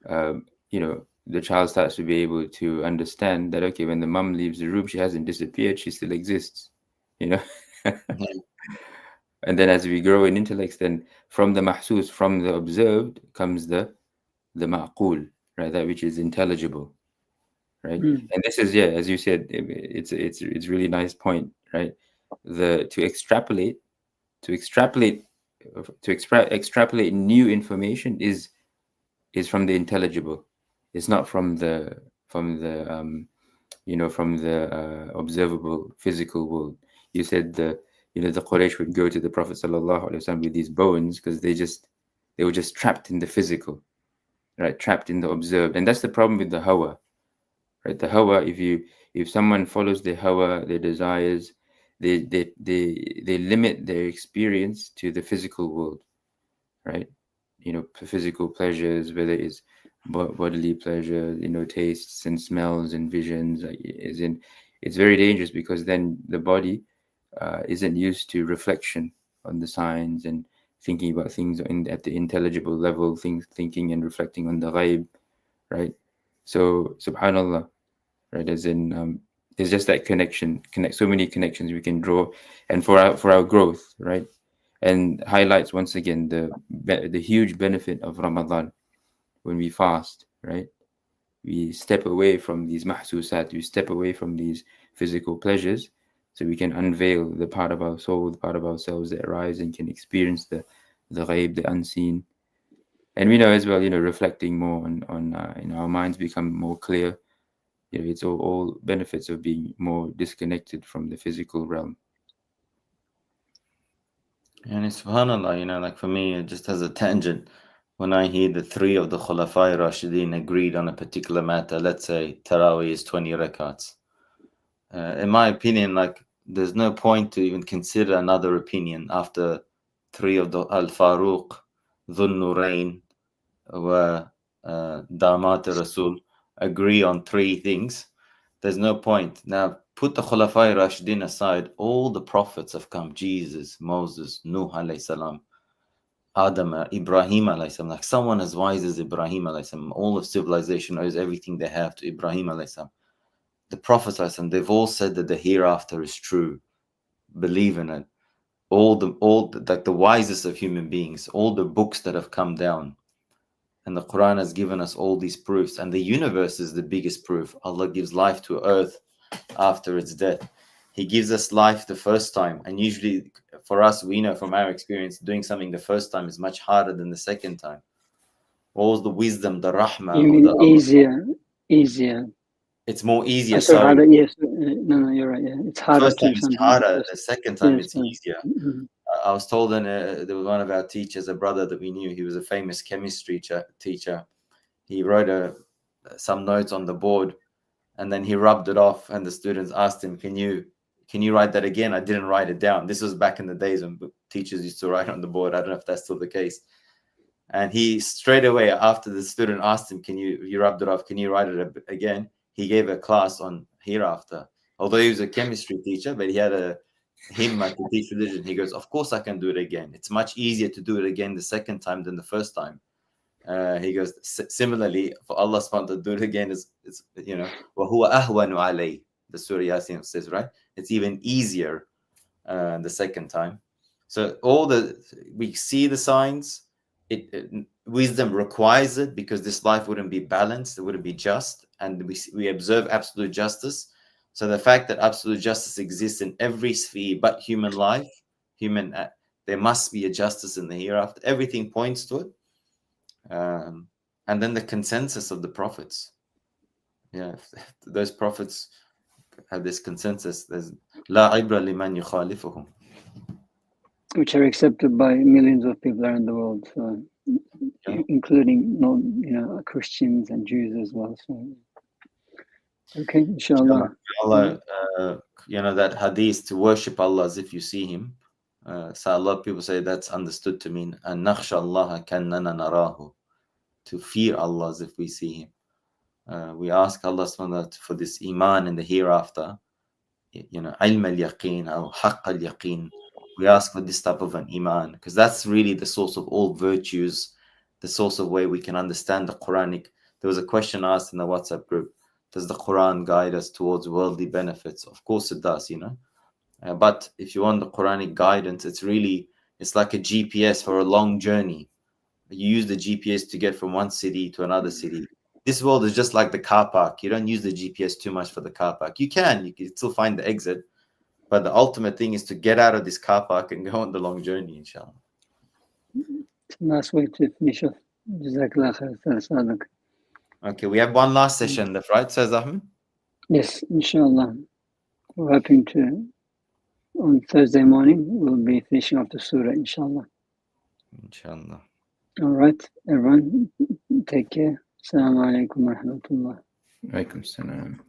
the child starts to be able to understand that, okay, when the mom leaves the room, she hasn't disappeared, she still exists, And then as we grow in intellects, then from the mahsus, from the observed, comes the ma'qul, right, that which is intelligible, right? And this is, as you said, it's really nice point, right? To extrapolate new information is from the intelligible. It's not from the observable physical world. You said the Quraysh would go to the Prophet sallallahu alaihi wasallam with these bones because they were just trapped in the physical, right? Trapped in the observed. And that's the problem with the hawa, right? The hawa, if someone follows their hawa, their desires, they limit their experience to the physical world, right? Physical pleasures, whether it's bodily pleasure, tastes and smells and visions, it's very dangerous, because then the body isn't used to reflection on the signs and thinking about things at the intelligible level, thinking and reflecting on the ghaib, right? So subhanallah, right? As in there's just that so many connections we can draw, and for our growth, right? And highlights once again the huge benefit of Ramadan. When we fast, right, we step away from these mahsusat, we step away from these physical pleasures, so we can unveil the part of our soul, the part of ourselves that rise and can experience the ghaib, the unseen. And we know as well, reflecting more on our minds become more clear. It's all benefits of being more disconnected from the physical realm. And it's subhanallah, like for me, just as a tangent, when I hear the three of the Khulafai Rashidin agreed on a particular matter, let's say Taraweeh is 20 rakats. In my opinion, like, there's no point to even consider another opinion after three of the Al-Faruq, Dhul Nurain, Damat Rasul agree on three things. There's no point. Now, put the Khulafai Rashidin aside, all the prophets have come: Jesus, Moses, Nuh alayhi salam, Adam, Ibrahim alayhi salam. Like someone as wise as Ibrahim alayhi salam, all of civilization owes everything they have to Ibrahim alayhi salam. The prophets alayhi salam, they've all said that the hereafter is true. Believe in it. All the like the wisest of human beings, all the books that have come down, And the Qur'an has given us all these proofs. And the universe is the biggest proof. Allah gives life to earth after its death. He gives us life the first time. And usually for us, we know from our experience, doing something the first time is much harder than the second time. All the wisdom, the rahmah. You mean easier. It's more easier. So Sorry. harder, yes. No, you're right. Yeah. It's harder. First time it's harder. The second time it's easier. Mm-hmm. I was told there was one of our teachers, a brother that we knew. He was a famous chemistry teacher. He wrote some notes on the board, and then he rubbed it off. And the students asked him, "Can you write that again?" I didn't write it down. This was back in the days when teachers used to write on the board. I don't know if that's still the case. And he straight away, after the student asked him, you rubbed it off, can you write it again? He gave a class on hereafter. Although he was a chemistry teacher, but he had a himma to teach religion. He goes, of course I can do it again. It's much easier to do it again the second time than the first time. He goes, similarly, for Allah subhanahu wa ta'ala to do it again is وَهُوَ أَهْوَنُ عَلَيْهِ. The Surah Yasin says, right? It's even easier the second time. So we see the signs. Wisdom requires it because this life wouldn't be balanced, it wouldn't be just, and we observe absolute justice. So the fact that absolute justice exists in every sphere but human life, there must be a justice in the hereafter. Everything points to it. And then the consensus of the prophets. Yeah, if those prophets have this consensus, there's la ibra liman yukhalifuhum, which are accepted by millions of people around the world, so, including Christians and Jews as well. So, okay, inshallah. That hadith, to worship Allah as if you see Him. So a lot of people say that's understood to mean an nakhsha Allah kannana narahu, to fear Allah as if we see Him. We ask Allah subhanahu for this iman in the hereafter, ilm al-yaqeen or haqq al-yaqeen. We ask for this type of an iman because that's really the source of all virtues, the source of where we can understand the Quranic. There was a question asked in the WhatsApp group: does the Quran guide us towards worldly benefits? Of course it does, but if you want the Quranic guidance, it's like a GPS for a long journey. You use the GPS to get from one city to another city. This world is just like the car park. You don't use the GPS too much for the car park. You can still find the exit, but the ultimate thing is to get out of this car park and go on the long journey, inshallah. It's a nice way to finish off. Jazakallah khair. Okay, we have one last session left, right, Sayyid Ahmed? Yes, inshallah. We're hoping to, on Thursday morning, we'll be finishing off the surah, inshallah. Inshallah. All right, everyone, take care. Assalamu alaikum wa rahmatullah. Alaikum salam.